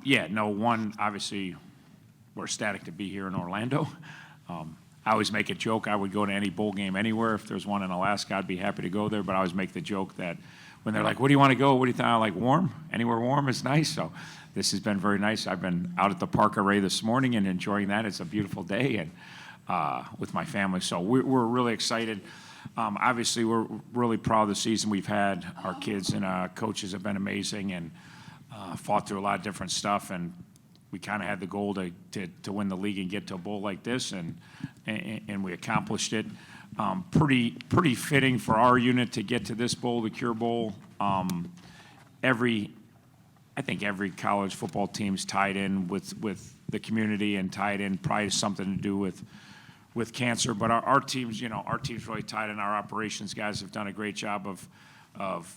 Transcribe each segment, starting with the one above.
Yeah, no, one, obviously, we're ecstatic to be here in Orlando. I always make a joke, I would go to any bowl game anywhere. If there's one in Alaska, I'd be happy to go there, but I always make the joke that when they're like, where do you want to go? What do you think? I'm like, warm. Anywhere warm is nice. So this has been very nice. I've been out at the Park Array this morning and enjoying that. It's a beautiful day and with my family. So we're really excited. Obviously, we're really proud of the season we've had. Our kids and coaches have been amazing and fought through a lot of different stuff. And we kind of had the goal to win the league and get to a bowl like this, and we accomplished it. Pretty fitting for our unit to get to this bowl, the Cure Bowl. I think every college football team's tied in with the community and tied in probably something to do with cancer. But our team's really tied in. Our operations guys have done a great job of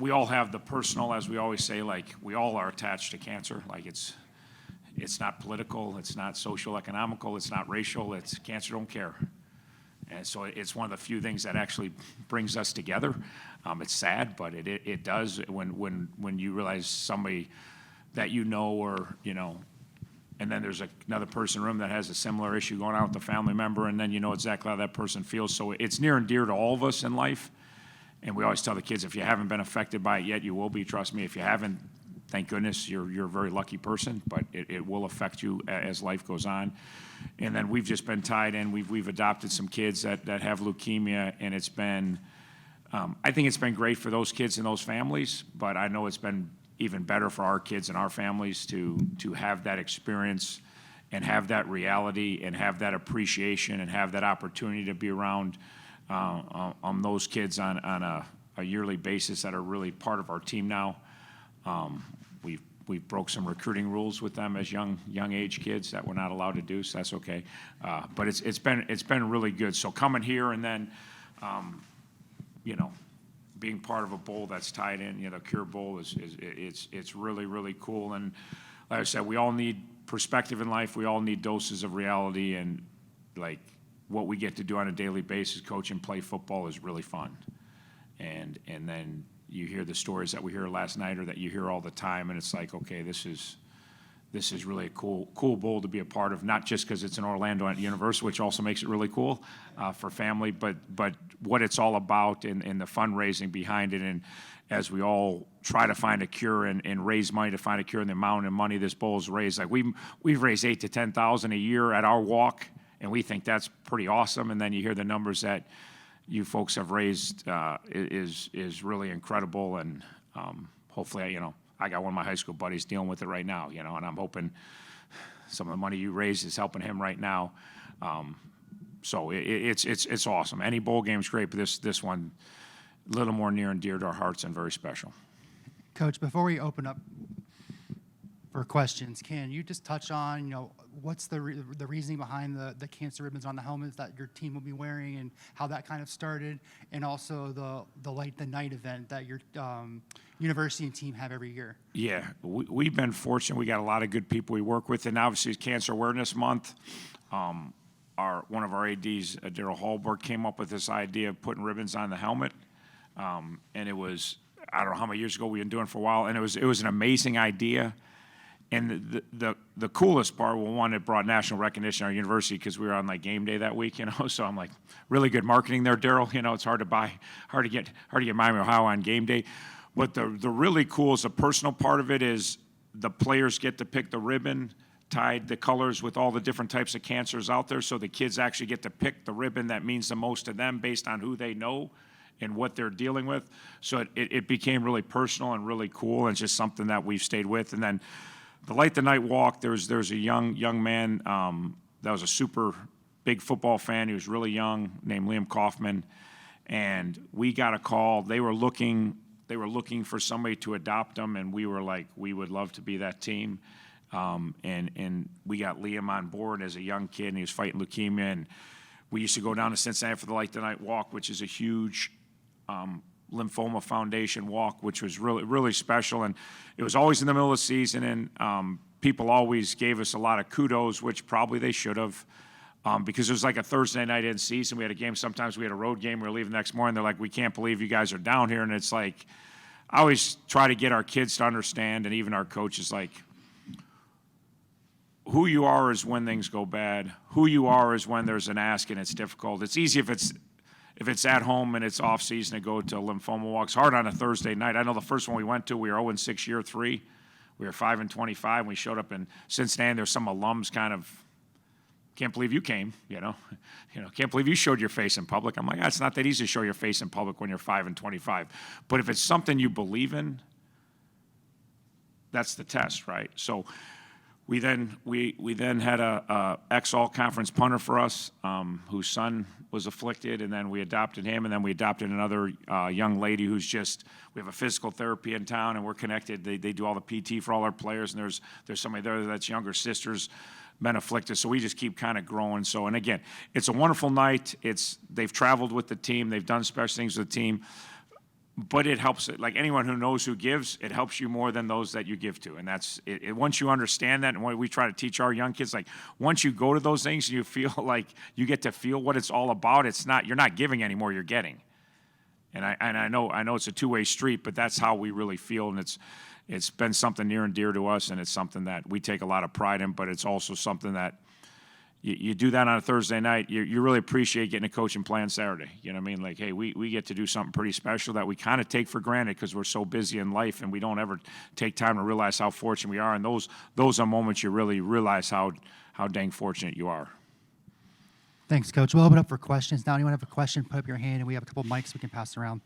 we all have the personal, as we always say, like we all are attached to cancer. Like it's not political, it's not social economical, it's not racial, it's cancer don't care. And so it's one of the few things that actually brings us together. It's sad, but it does when you realize somebody that or and then there's another person in the room that has a similar issue going on with a family member, and then you know exactly how that person feels. So it's near and dear to all of us in life. And we always tell the kids, if you haven't been affected by it yet, you will be. Trust me, if you haven't, thank goodness, you're a very lucky person, but it will affect you as life goes on. And then we've just been tied in. We've adopted some kids that have leukemia, and it's been, I think it's been great for those kids and those families, but I know it's been even better for our kids and our families to have that experience and have that reality and have that appreciation and have that opportunity to be around those kids on a yearly basis that are really part of our team now. We've broke some recruiting rules with them as young age kids that we're not allowed to do, so that's okay. But it's been really good. So coming here and then, being part of a bowl that's tied in, the Cure Bowl it's really, really cool. And like I said, we all need perspective in life. We all need doses of reality, and like what we get to do on a daily basis, coach and play football, is really fun. And then you hear the stories that we hear last night or that you hear all the time, and it's like, okay, this is really a cool bowl to be a part of, not just because it's in Orlando at University, which also makes it really cool for family, but what it's all about and the fundraising behind it. And as we all try to find a cure and raise money to find a cure, and the amount of money this bowl is raised, like we've raised $8,000 to $10,000 a year at our walk, and we think that's pretty awesome. And then you hear the numbers that you folks have raised is really incredible, and hopefully, I got one of my high school buddies dealing with it right now, and I'm hoping some of the money you raised is helping him right now. So it's awesome. Any bowl game's great, but this one a little more near and dear to our hearts and very special. Coach, before we open up for questions, can you just touch on, what's the reasoning behind the cancer ribbons on the helmets that your team will be wearing and how that kind of started, and also the Light the Night event that your university and team have every year? Yeah, we've been fortunate. We got a lot of good people we work with, and obviously it's Cancer Awareness Month. One of our ADs, Daryl Hallberg, came up with this idea of putting ribbons on the helmet, and it was, I don't know how many years ago, we've been doing it for a while, and it was an amazing idea. And the coolest part, one, it brought national recognition at our university because we were on like game day that week, so I'm like, really good marketing there, Daryl. It's hard to get Miami, Ohio on game day. But the really cool is the personal part of it is the players get to pick the ribbon, tied the colors with all the different types of cancers out there, so the kids actually get to pick the ribbon that means the most to them based on who they know and what they're dealing with. So it became really personal and really cool, and it's just something that we've stayed with. And then the Light the Night walk, there's a young man that was a super big football fan. He was really young, named Liam Kaufman, and we got a call. They were looking for somebody to adopt him, and we were like, we would love to be that team. And we got Liam on board as a young kid, and he was fighting leukemia. And we used to go down to Cincinnati for the Light the Night walk, which is a huge lymphoma foundation walk, which was really, really special. And it was always in the middle of the season, and people always gave us a lot of kudos, which probably they should have, because it was like a Thursday night in season. We had a game. Sometimes we had a road game. We were leaving the next morning. They're like, we can't believe you guys are down here. And it's like, I always try to get our kids to understand, and even our coaches, like, who you are is when things go bad. Who you are is when there's an ask and it's difficult. It's easy if it's at home and it's off season to go to a lymphoma walk. It's hard on a Thursday night. I know the first one we went to, we were 0-6 year 3. We were 5-25. We showed up in Cincinnati. There's some alums kind of, can't believe you came, can't believe you showed your face in public. I'm like, it's not that easy to show your face in public when you're 5-25. But if it's something you believe in, that's the test, right? So we then had a ex-all conference punter for us, whose son was afflicted, and then we adopted him, and then we adopted another young lady who's we have a physical therapy in town, and we're connected. They do all the PT for all our players, and there's somebody there that's younger sisters been afflicted, so we just keep kind of growing. So, and again, it's a wonderful night. They've traveled with the team. They've done special things with the team. But it helps, like anyone who knows who gives, it helps you more than those that you give to. And that's it. Once you understand that, and what we try to teach our young kids, like once you go to those things and you feel like you get to feel what it's all about, you're not giving anymore, you're getting. And I know it's a two-way street, but that's how we really feel. And it's been something near and dear to us, and it's something that we take a lot of pride in, but it's also something that you do that on a Thursday night, you really appreciate getting a coach and play on Saturday. You know what I mean? Like, hey, we get to do something pretty special that we kind of take for granted because we're so busy in life and we don't ever take time to realize how fortunate we are. And those are moments you really realize how dang fortunate you are. Thanks, Coach. We'll open up for questions. Now, anyone have a question, put up your hand, and we have a couple of mics we can pass around.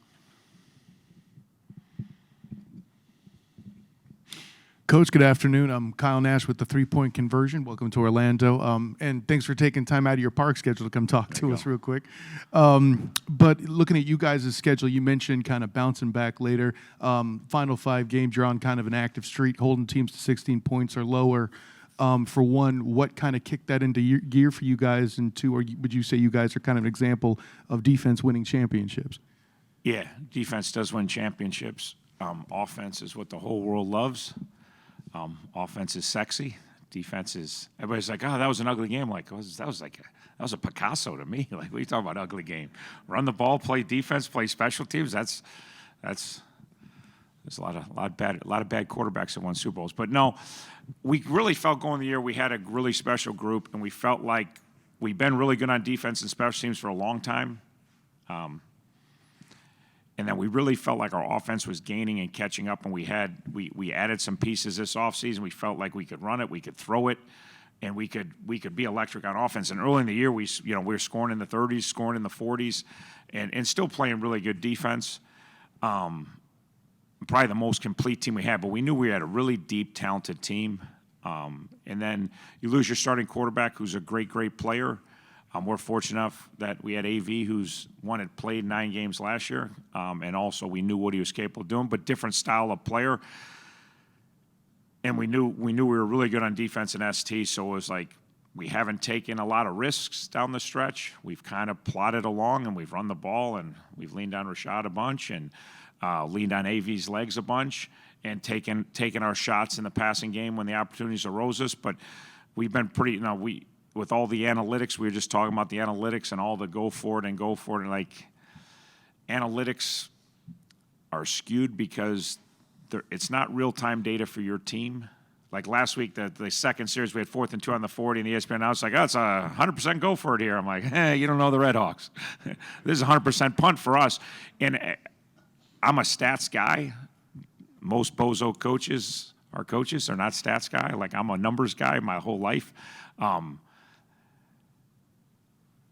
Coach, good afternoon. I'm Kyle Nash with the 3-Point Conversion. Welcome to Orlando. And thanks for taking time out of your park schedule to come talk to us real quick. But looking at you guys' schedule, you mentioned kind of bouncing back later. Final 5 games, you're on kind of an active streak, holding teams to 16 points or lower. For one, what kind of kicked that into gear for you guys? And two, would you say you guys are kind of an example of defense winning championships? Yeah, defense does win championships. Offense is what the whole world loves. Offense is sexy. Defense is, everybody's like, oh, that was an ugly game. Like, that was a Picasso to me. Like, what are you talking about, ugly game? Run the ball, play defense, play special teams. There's a lot of bad quarterbacks that won Super Bowls. But no, we really felt going the year we had a really special group, and we felt like we've been really good on defense and special teams for a long time. And then we really felt like our offense was gaining and catching up, and we added some pieces this offseason. We felt like we could run it, we could throw it, and we could be electric on offense. And early in the year, we were scoring in the 30s, scoring in the 40s, and still playing really good defense. Probably the most complete team we had, but we knew we had a really deep, talented team. And then you lose your starting quarterback, who's a great, great player. We're fortunate enough that we had AV, had played 9 games last year, and also we knew what he was capable of doing, but different style of player. And we knew we were really good on defense and ST, so it was like we haven't taken a lot of risks down the stretch. We've kind of plodded along, and we've run the ball, and we've leaned on Rashad a bunch, and leaned on AV's legs a bunch, and taken our shots in the passing game when the opportunities arose us. But we've been pretty, with all the analytics, we were just talking about the analytics and all the go for it, and like analytics are skewed because it's not real-time data for your team. Like last week, the second series, we had 4th and 2 on the 40, and the ESPN announced like, oh, it's a 100% go for it here. I'm like, hey, you don't know the Red Hawks. This is a 100% punt for us. And I'm a stats guy. Most bozo coaches are coaches. They're not stats guy. Like I'm a numbers guy my whole life.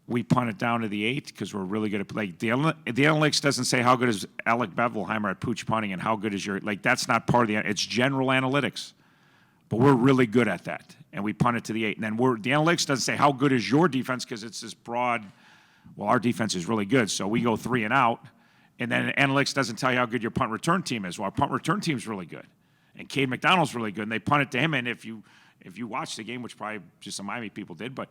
We punt it down to the 8 because we're really good at like the analytics doesn't say how good is Alec Bevelheimer at pooch punting and how good is that's not part of it's general analytics, but we're really good at that, and we punt it to the 8, and then the analytics doesn't say how good is your defense because it's this broad. Well, our defense is really good, so we go 3 and out, and then analytics doesn't tell you how good your punt return team is. Well, our punt return team is really good, and Cade McDonald's really good, and they punt it to him, and if you watch the game, which probably just some Miami people did, but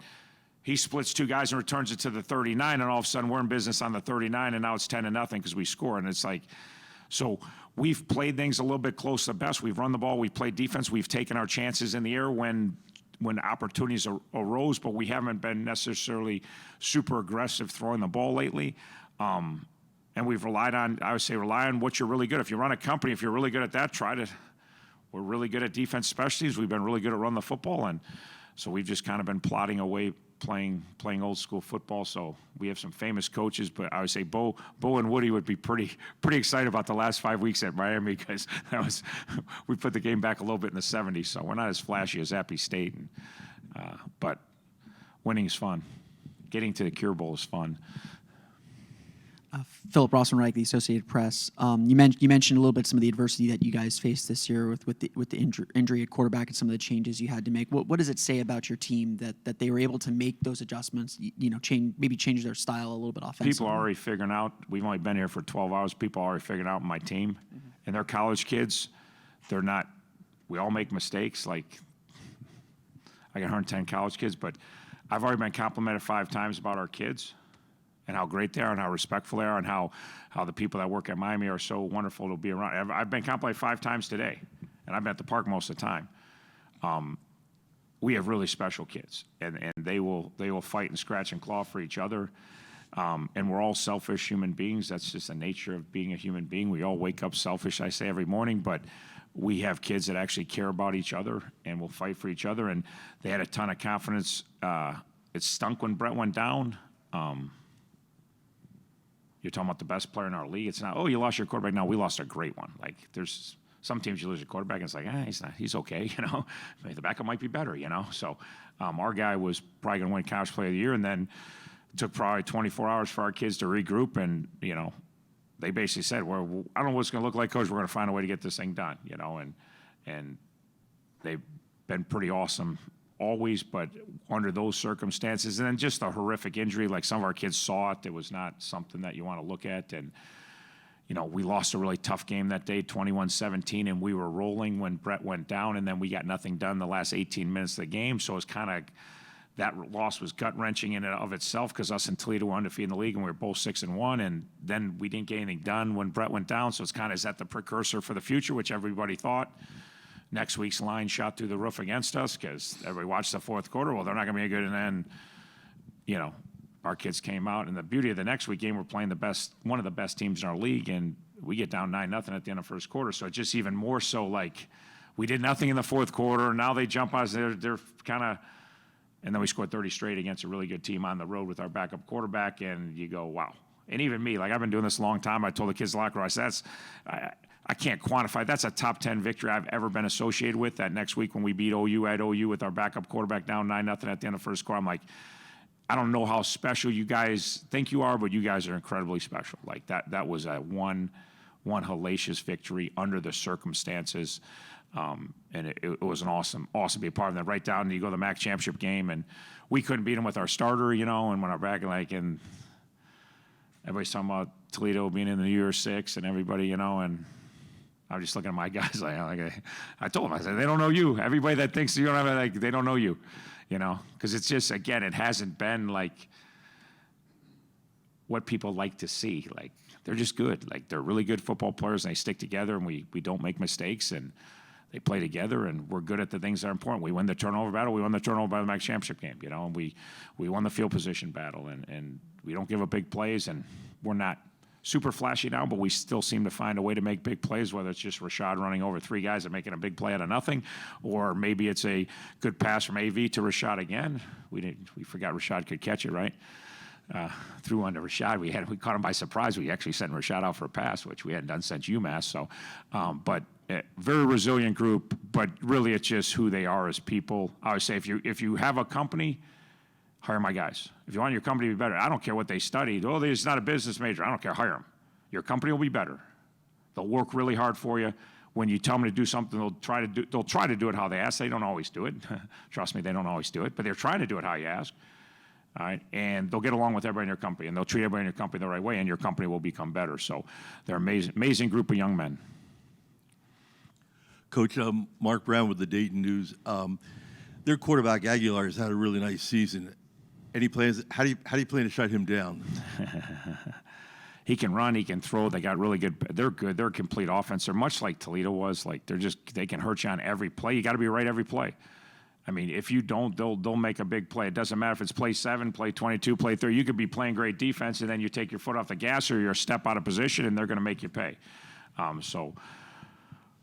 he splits 2 guys and returns it to the 39, and all of a sudden we're in business on the 39, and now it's 10-0 because we score. And it's like, so we've played things a little bit close to the best. We've run the ball. We've played defense. We've taken our chances in the air when opportunities arose, but we haven't been necessarily super aggressive throwing the ball lately. And we've rely on what you're really good. If you run a company, if you're really good at that, we're really good at defense specialties. We've been really good at running the football, and So we've just kind of been plodding away, playing old school football. So we have some famous coaches, but I would say Bo and Woody would be pretty excited about the last 5 weeks at Miami, because we put the game back a little bit in the 70s. So we're not as flashy as Appy State, but winning is fun. Getting to the Cure Bowl is fun. Philip Rossman-Reich, the Associated Press. You mentioned a little bit some of the adversity that you guys faced this year with the injury at quarterback and some of the changes you had to make. What does it say about your team that they were able to make those adjustments? Change their style a little bit offensively. People are already figuring out. We've only been here for 12 hours. People are already figuring out my team, and they're college kids. They're not. We all make mistakes. Like I got 110 college kids, but I've already been complimented 5 times about our kids and how great they are and how respectful they are and how the people that work at Miami are so wonderful to be around. I've been complimented 5 times today, and I've been at the park most of the time. We have really special kids, and they will fight and scratch and claw for each other. And we're all selfish human beings. That's just the nature of being a human being. We all wake up selfish, I say, every morning, but we have kids that actually care about each other and will fight for each other. And they had a ton of confidence. It stunk when Brett went down. You're talking about the best player in our league. It's not, oh, you lost your quarterback. No, we lost a great one. Like, there's some teams you lose your quarterback, and it's like, he's okay, The backup might be better, So our guy was probably going to win College Player of the Year, and then it took probably 24 hours for our kids to regroup, and, they basically said, well, I don't know what it's going to look like, Coach. We're going to find a way to get this thing done, and they've been pretty awesome always, but under those circumstances, and then just a horrific injury, like some of our kids saw it. It was not something that you want to look at, and we lost a really tough game that day, 21-17, and we were rolling when Brett went down, and then we got nothing done the last 18 minutes of the game. So it's kind of, that loss was gut-wrenching in and of itself, because us and Toledo were undefeated in the league, and we were both 6-1, and then we didn't get anything done when Brett went down. So it's kind of, is that the precursor for the future, which everybody thought? Next week's line shot through the roof against us, because everybody watched the fourth quarter. Well, they're not going to be good. And then, our kids came out. And the beauty of the next week game, we're playing one of the best teams in our league, and we get down 9-0 at the end of first quarter. So it's just even more so like we did nothing in the fourth quarter. Now they jump on us. They're kind of, and then we scored 30 straight against a really good team on the road with our backup quarterback. And you go, wow. And even me, like, I've been doing this a long time. I told the kids in the locker room, I said, I can't quantify. That's a top 10 victory I've ever been associated with. That next week when we beat OU at OU with our backup quarterback down 9-0 at the end of first quarter, I'm like, I don't know how special you guys think you are, but you guys are incredibly special. Like that was a one hellacious victory under the circumstances, and it was an awesome to be a part of that. Right down, you go to the MAC championship game, and we couldn't beat them with our starter, and when our back, and everybody's talking about Toledo being in the Year 6 and everybody, and I'm just looking at my guys I told them, I said, they don't know you. Everybody that thinks you don't have it, they don't know you, because it's just, again, it hasn't been like what people like to see. Like, they're just good. Like, they're really good football players, and they stick together, and we don't make mistakes, and they play together, and we're good at the things that are important. We win the turnover battle. We won the turnover by the MAC championship game, and we won the field position battle, and we don't give up big plays, and we're not super flashy now, but we still seem to find a way to make big plays, whether it's just Rashad running over 3 guys and making a big play out of nothing, or maybe it's a good pass from AV to Rashad again. We forgot Rashad could catch it, right? Threw on to Rashad. We caught him by surprise. We actually sent Rashad out for a pass, which we hadn't done since UMass. So, but very resilient group, but really it's just who they are as people. I would say if you have a company, hire my guys. If you want your company to be better, I don't care what they studied. Oh, they're not a business major. I don't care. Hire them. Your company will be better. They'll work really hard for you. When you tell them to do something, they'll try to do it how they ask. They don't always do it. Trust me, they don't always do it, but they're trying to do it how you ask. All right, and they'll get along with everybody in your company, and they'll treat everybody in your company the right way, and your company will become better. So they're amazing group of young men. Coach, Mark Brown with the Dayton News. Their quarterback Aguilar has had a really nice season. Any plans? How do you plan to shut him down? He can run, he can throw. They got really good. They're good. They're a complete offense. They're much like Toledo was. Like they can hurt you on every play. You got to be right every play. I mean, if you don't, they'll make a big play. It doesn't matter if it's play 7, play 22, play 30. You could be playing great defense, and then you take your foot off the gas or you're a step out of position, and they're going to make you pay. So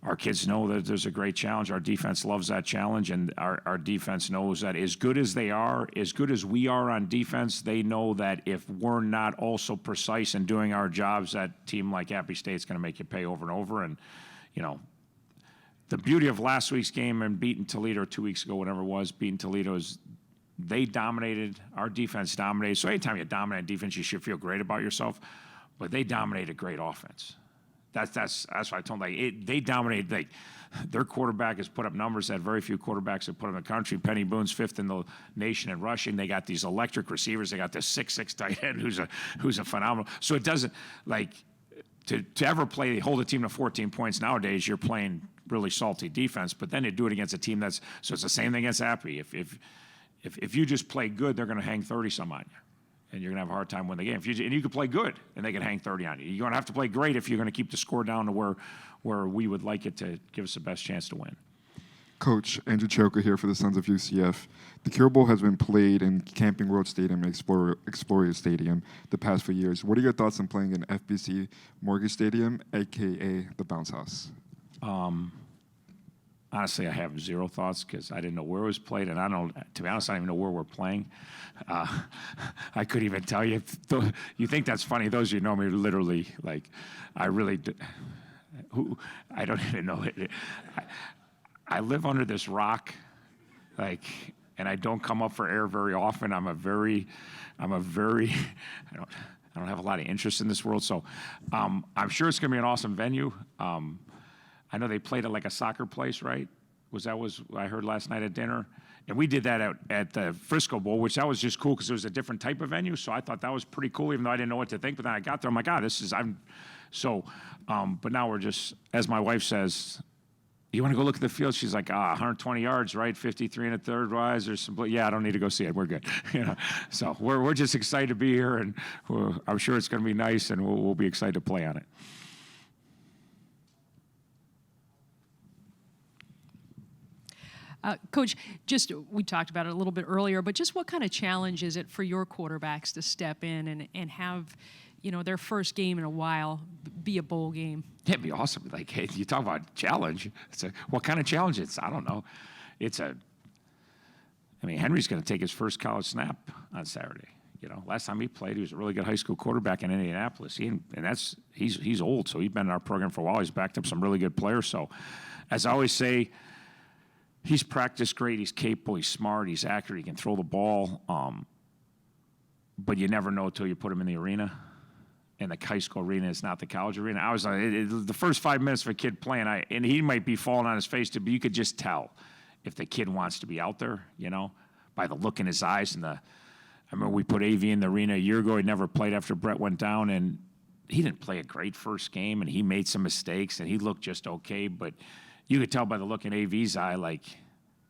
our kids know that there's a great challenge. Our defense loves that challenge, and our defense knows that as good as they are, as good as we are on defense, they know that if we're not also precise in doing our jobs, that team like Appy State's going to make you pay over and over. And, you know, the beauty of last week's game and beating Toledo, or 2 weeks ago, whatever it was, beating Toledo, is they dominated. Our defense dominated. So anytime you dominate defense, you should feel great about yourself. But they dominated great offense. That's what I told them. They dominated. Like, their quarterback has put up numbers that very few quarterbacks have put in the country. Penny Boone's 5th in the nation in rushing. They got these electric receivers. They got this 6'6" tight end who's a phenomenal. So it doesn't, like, to ever hold a team to 14 points nowadays, you're playing really salty defense. But then you do it against a team so it's the same thing against Appy. If you just play good, they're going to hang 30 some on you. And you're going to have a hard time winning the game. And you can play good, and they can hang 30 on you. You're going to have to play great if you're going to keep the score down to where we would like it to give us the best chance to win. Coach, Andrew Choker here for the Sons of UCF. The Cure Bowl has been played in Camping World Stadium and Exploria Stadium the past few years. What are your thoughts on playing in FBC Mortgage Stadium, a.k.a. the Bounce House? Honestly, I have zero thoughts because I didn't know where it was played, and to be honest, I don't even know where we're playing. I couldn't even tell you. You think that's funny? Those of you who know me, literally, like, I really do. I don't even know it. I live under this rock, like, and I don't come up for air very often. I don't have a lot of interest in this world, so I'm sure it's going to be an awesome venue. I know they played at like a soccer place, right? Was I heard last night at dinner? And we did that at the Frisco Bowl, which that was just cool because it was a different type of venue. So I thought that was pretty cool, even though I didn't know what to think. But then I got there, I'm like, but now we're just, as my wife says, you want to go look at the field? She's like, 120 yards, right? 53 and a third rise. There's some, yeah, I don't need to go see it. We're good. So we're just excited to be here, and I'm sure it's going to be nice, and we'll be excited to play on it. Coach, we talked about it a little bit earlier, but just what kind of challenge is it for your quarterbacks to step in and have, their first game in a while be a bowl game? Yeah, it'd be awesome. Like, hey, you talk about challenge. What kind of challenge? I don't know. Henry's going to take his first college snap on Saturday. Last time he played, he was a really good high school quarterback in Indianapolis. He's old, so he's been in our program for a while. He's backed up some really good players. So, as I always say, he's practiced great. He's capable. He's smart. He's accurate. He can throw the ball. But you never know until you put him in the arena. And the high school arena is not the college arena. I was the first 5 minutes of a kid playing, and he might be falling on his face, but you could just tell if the kid wants to be out there, by the look in his eyes. I remember we put AV in the arena a year ago. He never played after Brett went down, and he didn't play a great first game, and he made some mistakes, and he looked just okay, but you could tell by the look in AV's eye, like,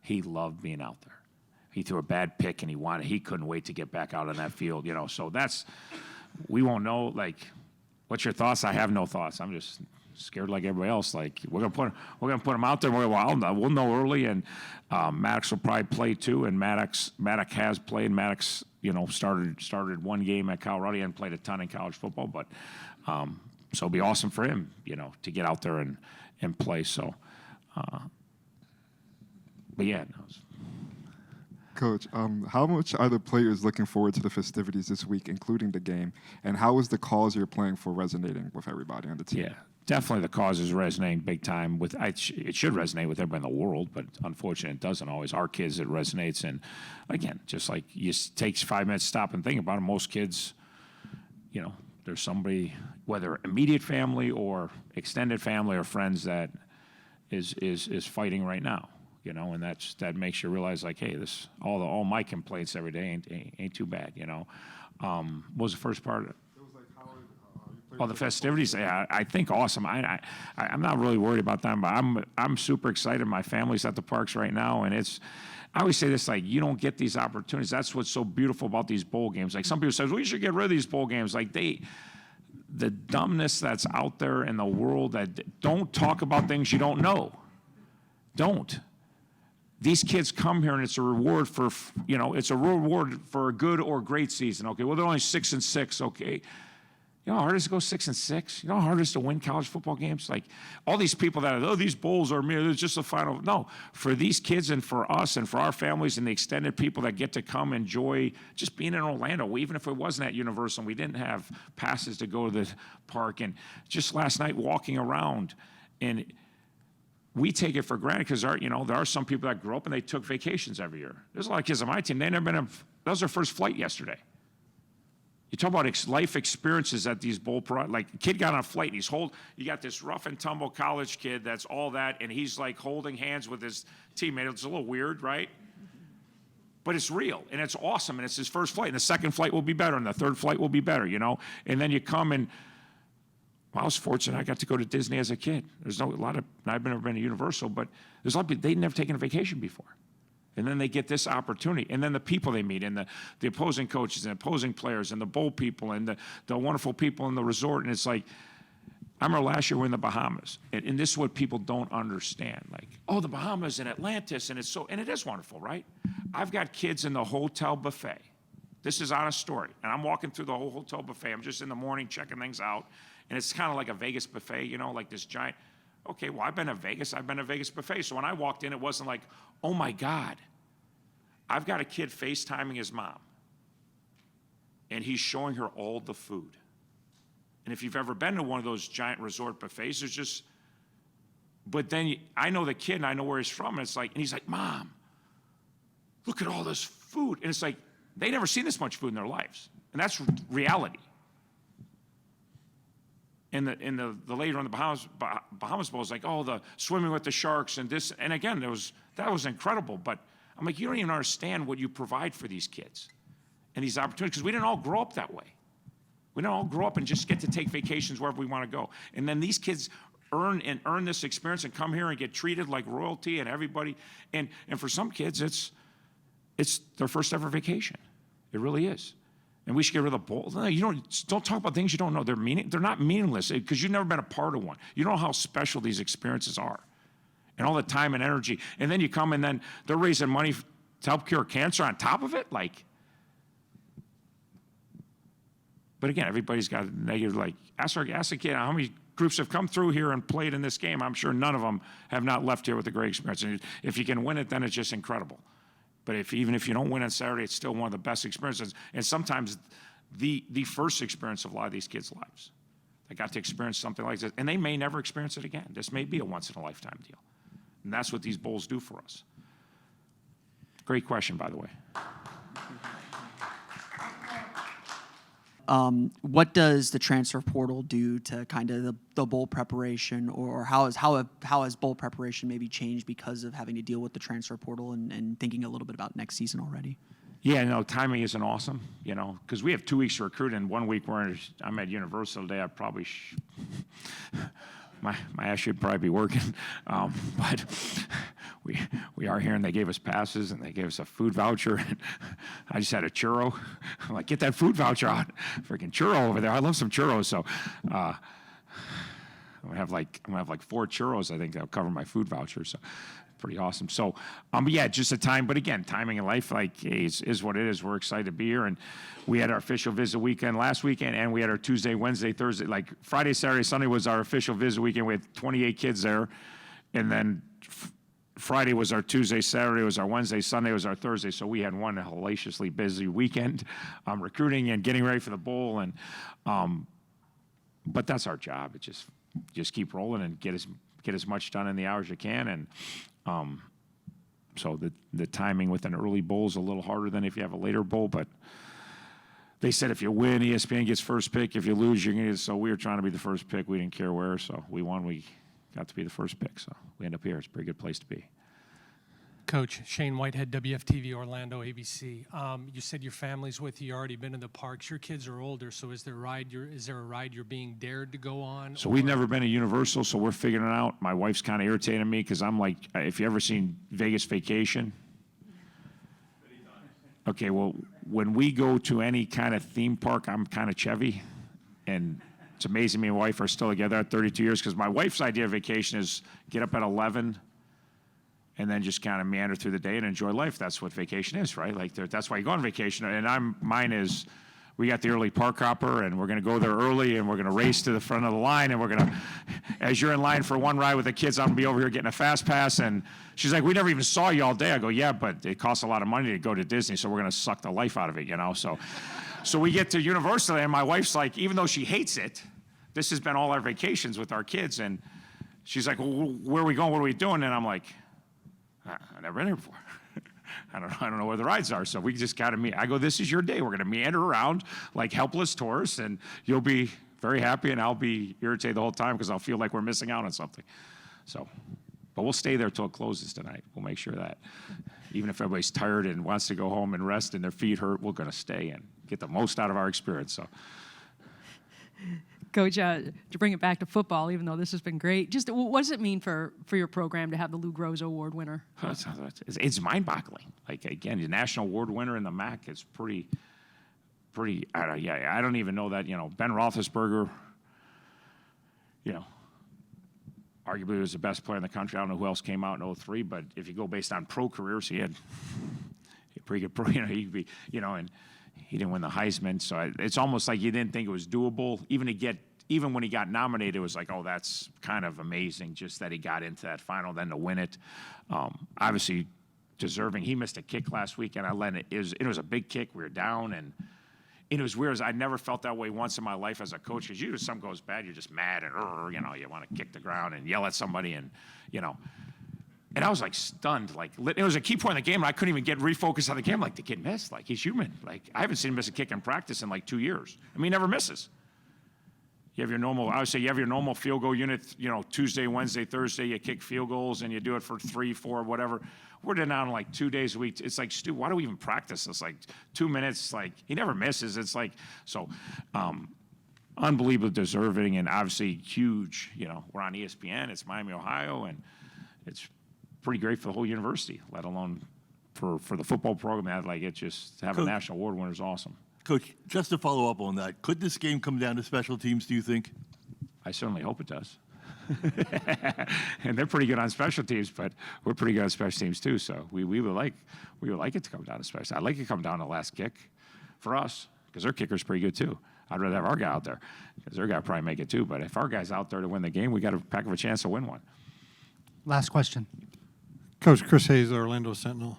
he loved being out there. He threw a bad pick, and he couldn't wait to get back out on that field, So we won't know, like, what's your thoughts? I have no thoughts. I'm just scared like everybody else. Like, we're gonna put him out there. We'll know early, and Maddox will probably play too. And Maddox has played. Maddox, started one game at Colorado and played a ton in college football. But so it'll be awesome for him, to get out there and play. So. But yeah, no. Coach, how much are the players looking forward to the festivities this week, including the game? And how is the cause you're playing for resonating with everybody on the team? Yeah, definitely the cause is resonating big time. It should resonate with everybody in the world, but unfortunately it doesn't always. Our kids, it resonates. And again, just like it takes 5 minutes to stop and think about it, most kids, there's somebody, whether immediate family or extended family or friends, that is fighting right now. And that makes you realize, like, hey, all my complaints every day ain't too bad. What was the first part? It was like how the festivities. Yeah, I think awesome. I'm not really worried about them, but I'm super excited. My family's at the parks right now, and I always say this, like, you don't get these opportunities. That's what's so beautiful about these bowl games. Like, some people say, well, you should get rid of these bowl games. Like, the dumbness that's out there in the world, that don't talk about things you don't know. Don't. These kids come here, and it's a reward for a good or great season. Okay, well, they're only 6-6. Okay, You know how hard it is to go 6-6? You know how hard it is to win college football games? Like, all these people that, oh, these bowls are mere, it's just a final. No, for these kids and for us and for our families and the extended people that get to come enjoy just being in Orlando, even if it wasn't at Universal and we didn't have passes to go to the park, and just last night walking around, and we take it for granted because there are some people that grew up and they took vacations every year. There's a lot of kids on my team, they never been, that was their first flight yesterday. You talk about life experiences at these like a kid got on a flight and you got this rough and tumble college kid that's all that, and he's like holding hands with his teammate. It's a little weird, right? But it's real, and it's awesome, and it's his first flight, and the second flight will be better, and the third flight will be better, And then you come and, well, I was fortunate. I got to go to Disney as a kid. I've never been to Universal, but there's a lot of people, they'd never taken a vacation before. And then they get this opportunity. And then the people they meet, and the opposing coaches and opposing players and the bowl people and the wonderful people in the resort. And it's like, I remember last year we were in the Bahamas. And this is what people don't understand. Like, oh, the Bahamas and Atlantis, and it is wonderful, right? I've got kids in the hotel buffet. This is honest story. And I'm walking through the whole hotel buffet. I'm just in the morning checking things out. And it's kind of like a Vegas buffet, like this giant. Okay, well, I've been to Vegas buffet. So when I walked in, it wasn't like, oh my God, I've got a kid FaceTiming his mom, and he's showing her all the food. And if you've ever been to one of those giant resort buffets, but then I know the kid and I know where he's from, and he's like, Mom, look at all this food. And it's like, they never seen this much food in their lives. And that's reality. And the later on the Bahamas Bowl is like, oh, the swimming with the sharks and this. And again, that was incredible. But I'm like, you don't even understand what you provide for these kids and these opportunities, because we didn't all grow up that way. We didn't all grow up and just get to take vacations wherever we want to go. And then these kids earn this experience and come here and get treated like royalty and everybody. And for some kids, it's their first ever vacation. It really is. And we should get rid of the bowl. No, don't talk about things you don't know. They're not meaningless because you've never been a part of one. You don't know how special these experiences are, and all the time and energy. And then you come and then they're raising money to help cure cancer on top of it. But again, everybody's got a negative. Ask a kid how many groups have come through here and played in this game. I'm sure none of them have not left here with a great experience. And if you can win it, then it's just incredible. But even if you don't win on Saturday, it's still one of the best experiences. And sometimes the first experience of a lot of these kids' lives. They got to experience something like this, and they may never experience it again. This may be a once-in-a-lifetime deal. And that's what these bowls do for us. Great question, by the way. What does the transfer portal do to kind of the bowl preparation, or how has bowl preparation maybe changed because of having to deal with the transfer portal and thinking a little bit about next season already? Yeah, no, timing isn't awesome, because we have 2 weeks to recruit, and 1 week I'm at Universal today. I probably my ass should probably be working, but we are here, and they gave us passes, and they gave us a food voucher. And I just had a churro. I'm like, get that food voucher out, freaking churro over there. I love some churros, so I'm gonna have like 4 churros. I think that'll cover my food voucher. So pretty awesome. So, yeah, just a time. But again, timing in life, is what it is. We're excited to be here, and we had our official visit weekend last weekend, and we had our Tuesday, Wednesday, Thursday. Friday, Saturday, Sunday was our official visit weekend. We had 28 kids there, and then Friday was our Tuesday, Saturday was our Wednesday, Sunday was our Thursday. So we had one hellaciously busy weekend, recruiting and getting ready for the bowl. And but that's our job. It just keep rolling and get as much done in the hours you can. And so the timing with an early bowl is a little harder than if you have a later bowl. But they said if you win, ESPN gets first pick. If you lose, you're going to get. So we were trying to be the first pick. We didn't care where. So we won. We got to be the first pick. So we end up here. It's a pretty good place to be. Coach Shane Whitehead, WFTV Orlando, ABC. You said your family's with you. You already been to the parks. Your kids are older, so is there a ride you're being dared to go on? So we've never been to Universal, so we're figuring it out. My wife's kind of irritating me because I'm like, if you ever seen Vegas Vacation? Okay, well, when we go to any kind of theme park, I'm kind of Chevy, and it's amazing me and my wife are still together at 32 years because my wife's idea of vacation is get up at 11 and then just kind of meander through the day and enjoy life. That's what vacation is, right? That's why you go on vacation. And mine is we got the early park hopper, and we're going to go there early, and we're going to race to the front of the line, and we're going to, as you're in line for one ride with the kids, I'm going to be over here getting a fast pass. And she's like, we never even saw you all day. I go, yeah, but it costs a lot of money to go to Disney, so we're going to suck the life out of it, you know? So we get to Universal, and my wife's like, even though she hates it, this has been all our vacations with our kids, and she's like, well, where are we going? What are we doing? And I'm like, I've never been here before. I don't know where the rides are. So we just got to meet. I go, this is your day. We're going to meander around like helpless tourists, and you'll be very happy, and I'll be irritated the whole time because I'll feel like we're missing out on something. So, but we'll stay there till it closes tonight. We'll make sure that. Even if everybody's tired and wants to go home and rest and their feet hurt, we're going to stay and get the most out of our experience. So. Coach, to bring it back to football, even though this has been great, just what does it mean for your program to have the Lou Groza Award winner? It's mind-boggling. Like, again, the national award winner in the MAC is pretty. I don't even know that. You know, Ben Roethlisberger. You know, arguably was the best player in the country. I don't know who else came out in 2003, but if you go based on pro careers, he had a pretty good pro. You know, he could be. You know, and he didn't win the Heisman, so it's almost like you didn't think it was doable. Even when he got nominated, it was like, oh, that's kind of amazing just that he got into that final, then to win it. Obviously, deserving. He missed a kick last week, and I let it. It was a big kick. We were down, and it was weird. I never felt that way once in my life as a coach, because usually something goes bad, you're just mad and, you know, you want to kick the ground and yell at somebody, and, you know. And I was like stunned. Like, it was a key point in the game, and I couldn't even get refocused on the game. Like, the kid missed. Like, he's human. Like, I haven't seen him miss a kick in practice in like 2 years. I mean, he never misses. You have your normal, I would say you have your normal field goal unit, you know, Tuesday, Wednesday, Thursday, you kick field goals and you do it for 3, 4, whatever. We're down like 2 days a week. It's like, Stu, why do we even practice this? Like 2 minutes, like he never misses. It's like, so unbelievably deserving and obviously huge. You know, we're on ESPN, it's Miami, Ohio, and it's pretty great for the whole university, let alone for the football program. Like, it just, to have a national award winner is awesome. Coach, just to follow up on that, could this game come down to special teams, do you think? I certainly hope it does. And they're pretty good on special teams, but we're pretty good on special teams too. So we would like it to come down to special. I'd like it to come down to the last kick for us, because their kicker's pretty good too. I'd rather have our guy out there, because their guy would probably make it too. But if our guy's out there to win the game, we got a heck of a chance to win one. Last question. Coach, Chris Hayes, Orlando Sentinel.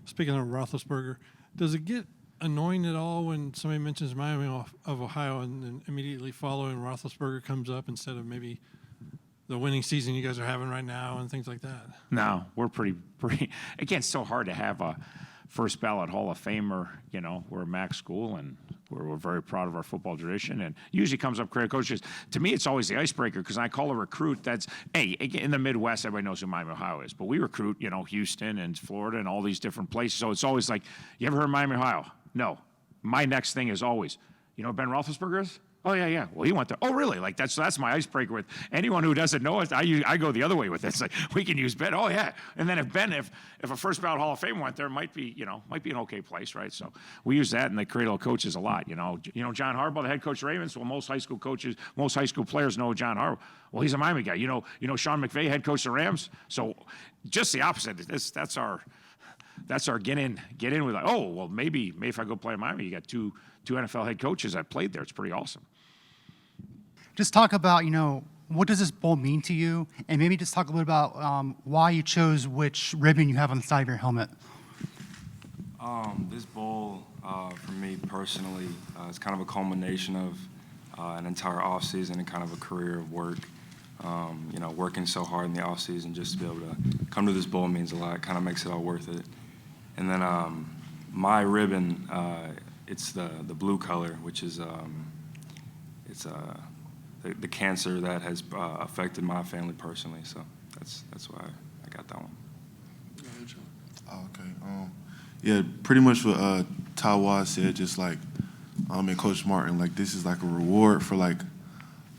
Speaking of Roethlisberger, does it get annoying at all when somebody mentions Miami of Ohio and then immediately following Roethlisberger comes up instead of maybe the winning season you guys are having right now and things like that? No, we're pretty. Again, it's so hard to have a first ballot Hall of Famer. You know, we're a MAC school, and we're very proud of our football tradition. And usually comes up creative coaches. To me, it's always the icebreaker, because I call a recruit that's, hey, in the Midwest, everybody knows who Miami, Ohio is. But we recruit, you know, Houston and Florida and all these different places. So it's always like, you ever heard of Miami, Ohio? No. My next thing is always, you know who Ben Roethlisberger is? Oh, yeah. Well, he went there. Oh, really? Like, that's my icebreaker with anyone who doesn't know it. I go the other way with it. It's like, we can use Ben. Oh, yeah. And then if a first ballot Hall of Fame went there, it might be an okay place, right? So we use that in the cradle coaches a lot. You know, John Harbaugh, the head coach of Ravens. Well, most high school players know John Harbaugh. Well, he's a Miami guy. You know Sean McVay, head coach of the Rams. So just the opposite. That's our get in with, like, oh, well, maybe if I go play in Miami, you got two NFL head coaches that played there. It's pretty awesome. Just talk about, you know, what does this bowl mean to you? And maybe just talk a little about why you chose which ribbon you have on the side of your helmet. This bowl, for me personally, is kind of a culmination of an entire offseason and kind of a career of work. You know, working so hard in the offseason, just to be able to come to this bowl means a lot. It kind of makes it all worth it. And then my ribbon, it's the blue color, which is the cancer that has affected my family personally. So that's why I got that one. Okay. Yeah, pretty much what Tawa said. Just like and Coach Martin, like, this is like a reward for like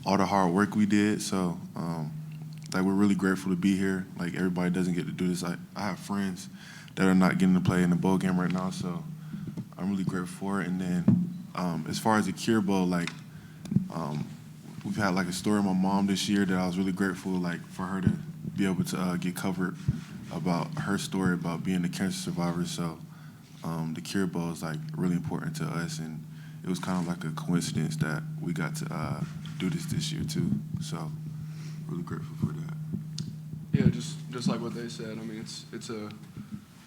all the hard work we did. So like, we're really grateful to be here. Like, everybody doesn't get to do this. I have friends that are not getting to play in the bowl game right now, so I'm really grateful for it. And then as far as the Cure Bowl, like, we've had like a story with my mom this year that I was really grateful, like, for her to be able to get covered about her story about being a cancer survivor. So the Cure Bowl is like really important to us, and it was kind of like a coincidence that we got to do this year too. So really grateful for that. Yeah, just like what they said. I mean, it's a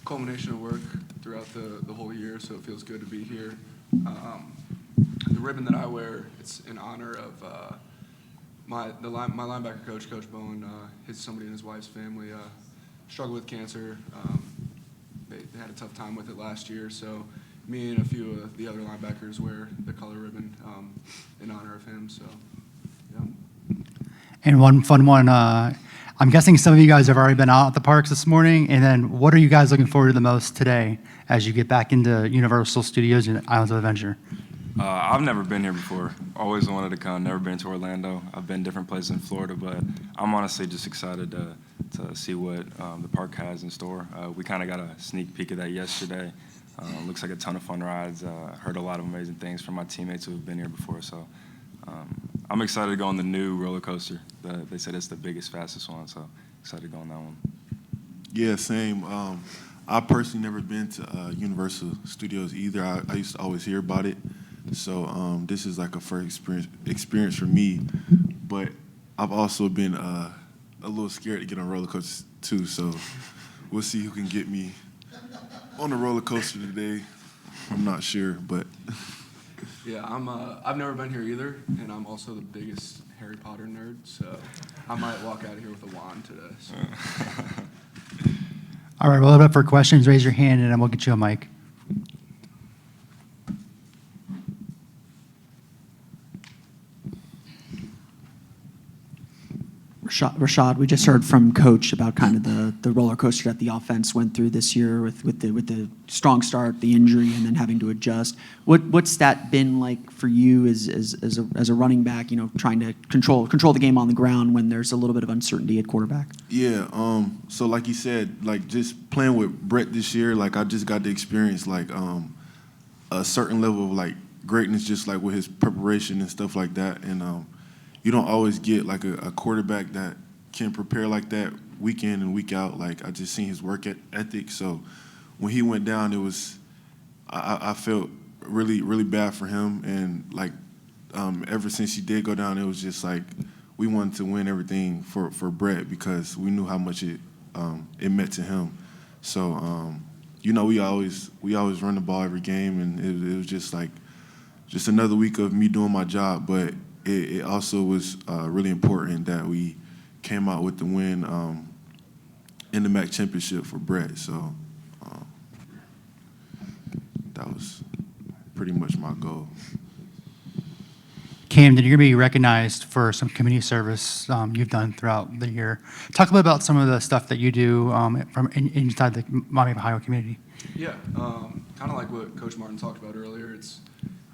culmination of work throughout the whole year, so it feels good to be here. The ribbon that I wear, it's in honor of my linebacker coach, Coach Bowen. Somebody in his wife's family struggled with cancer. They had a tough time with it last year, so me and a few of the other linebackers wear the color ribbon in honor of him. So, yeah. And one fun one, I'm guessing some of you guys have already been out at the parks this morning, and then what are you guys looking forward to the most today as you get back into Universal Studios and Islands of Adventure? I've never been here before. Always wanted to come. Never been to Orlando. I've been different places in Florida, but I'm honestly just excited to see what the park has in store. We kind of got a sneak peek of that yesterday. Looks like a ton of fun rides. Heard a lot of amazing things from my teammates who have been here before. So I'm excited to go on the new roller coaster. They said it's the biggest, fastest one. So excited to go on that one. Yeah, same. I personally never been to Universal Studios either. I used to always hear about it. So this is like a first experience for me. But I've also been a little scared to get on roller coasters too. So we'll see who can get me on the roller coaster today. I'm not sure, but Yeah, I've never been here either, and I'm also the biggest Harry Potter nerd, so I might walk out of here with a wand today. So. All right, we'll open up for questions. Raise your hand, and then we'll get you a mic. Rashad, we just heard from Coach about kind of the roller coaster that the offense went through this year with the strong start, the injury, and then having to adjust. What's that been like for you as a running back? You know, trying to control the game on the ground when there's a little bit of uncertainty at quarterback. yeah. So like you said, like just playing with Brett this year, like I just got to experience like a certain level of like greatness, just like with his preparation and stuff like that, and you don't always get like a quarterback that can prepare like that week in and week out. Like I just seen his work ethic. So when he went down, it was I felt really bad for him. And like ever since he did go down, it was just like we wanted to win everything for Brett because we knew how much it meant to him. So you know we always run the ball every game, and it was just like just another week of me doing my job, but. It also was really important that we came out with the win in the MAC championship for Brett. So that was pretty much my goal. Camden, you're going to be recognized for some community service you've done throughout the year. Talk a little about some of the stuff that you do from inside the Miami of Ohio community. Yeah, kind of like what Coach Martin talked about earlier. It's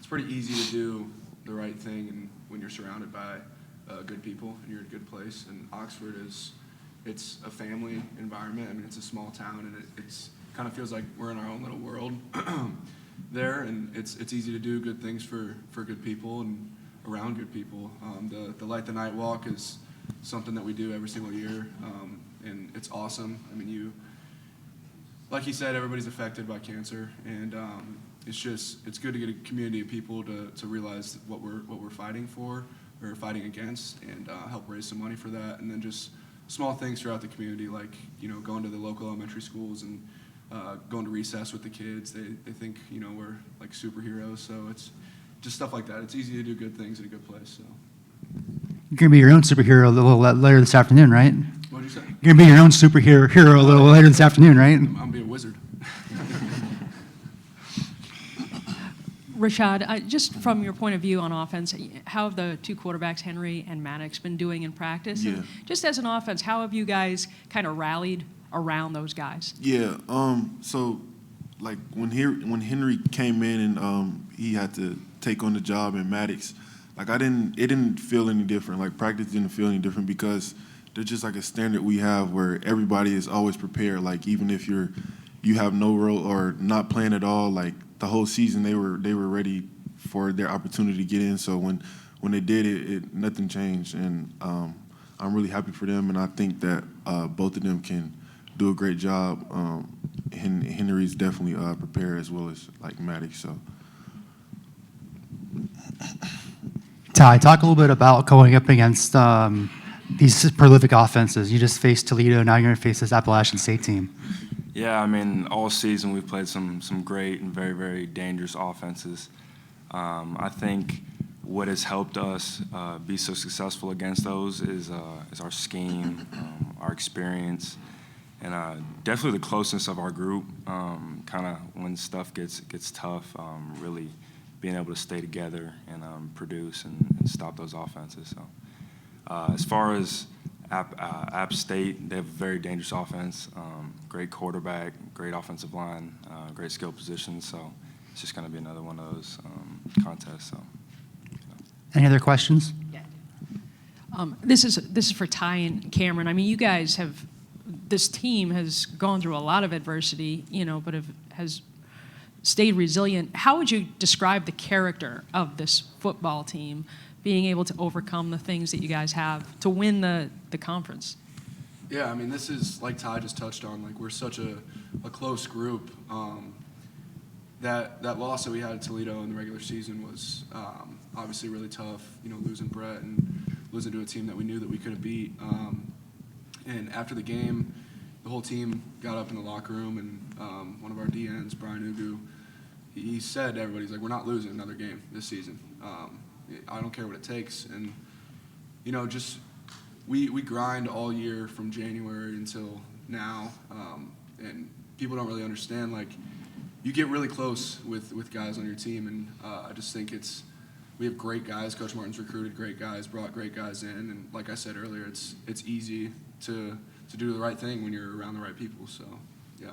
pretty easy to do the right thing and when you're surrounded by good people and you're in a good place. And Oxford it's a family environment. I mean, it's a small town, and it's kind of feels like we're in our own little world there. And it's easy to do good things for good people and around good people. The Light the Night Walk is something that we do every single year, and it's awesome. I mean, like you said, everybody's affected by cancer, and it's good to get a community of people to realize what we're fighting for or fighting against, and help raise some money for that. And then just small things throughout the community, like going to the local elementary schools and going to recess with the kids. They think we're like superheroes, so it's just stuff like that. It's easy to do good things in a good place. So You're going to be your own superhero a little later this afternoon, right? what'd you say? You're going to be your own superhero a little later this afternoon, right? I'm gonna be a wizard. Rashad, just from your point of view on offense, how have the two quarterbacks, Henry and Maddox, been doing in practice? Yeah. And just as an offense, how have you guys kind of rallied around those guys? Yeah. So like when Henry came in and he had to take on the job in Maddox, like it didn't feel any different. Like practice didn't feel any different because there's just like a standard we have where everybody is always prepared. Like even if you have no role or not playing at all, like the whole season they were ready for their opportunity to get in. So when they did it nothing changed, and I'm really happy for them, and I think that both of them can do a great job. Henry's definitely prepared as well as like Maddox. So. Ty, talk a little bit about going up against these prolific offenses. You just faced Toledo, now you're going to face this Appalachian State team. Yeah, I mean, all season we've played some great and very, very dangerous offenses. I think what has helped us be so successful against those is our scheme, our experience, and definitely the closeness of our group. Kind of when stuff gets tough, really being able to stay together and produce and stop those offenses. So, as far as App State, they have a very dangerous offense, great quarterback, great offensive line, great skill positions. So it's just going to be another one of those contests. So. Any other questions? This is for Ty and Cameron. I mean, you guys have, this team has gone through a lot of adversity, but has stayed resilient. How would you describe the character of this football team, being able to overcome the things that you guys have to win the conference? Yeah, I mean, this is, like Ty just touched on, like we're such a close group. That loss that we had at Toledo in the regular season was obviously really tough, losing Brett and losing to a team that we knew that we could have beat. And after the game, the whole team got up in the locker room, and one of our DNs, Brian Ugu, he said to everybody, he's like, we're not losing another game this season. I don't care what it takes. And, just we grind all year from January until now, and people don't really understand, like, you get really close with guys on your team, and I just think we have great guys. Coach Martin's recruited great guys, brought great guys in, and like I said earlier, it's easy to do the right thing when you're around the right people. So, yeah.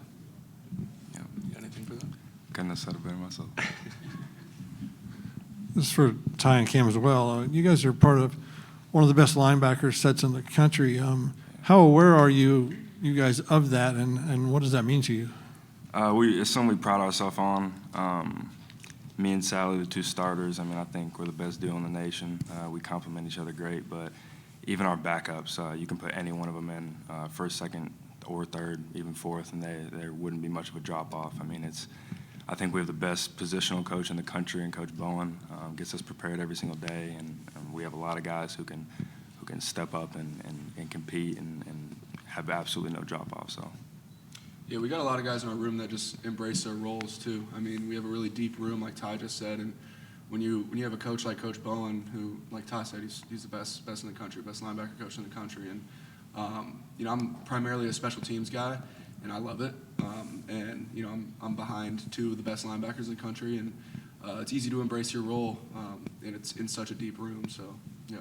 Yeah. You got anything for that? Couldn't have said it better myself. This is for Ty and Cam as well. You guys are part of one of the best linebacker sets in the country. How aware are you guys of that, and what does that mean to you? It's something we pride ourselves on. Me and Sally, the two starters, I mean, I think we're the best duo in the nation. We complement each other great, but even our backups, you can put any one of them in first, second, or third, even fourth, and there wouldn't be much of a drop-off. I mean, I think we have the best positional coach in the country, and Coach Bowen gets us prepared every single day, and we have a lot of guys who can step up and compete and have absolutely no drop-off. So. Yeah, we got a lot of guys in our room that just embrace their roles too. I mean, we have a really deep room, like Ty just said, and when you have a coach like Coach Bowen, who, like Ty said, he's the best in the country, best linebacker coach in the country, and I'm primarily a special teams guy, and I love it. And I'm behind two of the best linebackers in the country, and it's easy to embrace your role, and it's in such a deep room. So, yeah.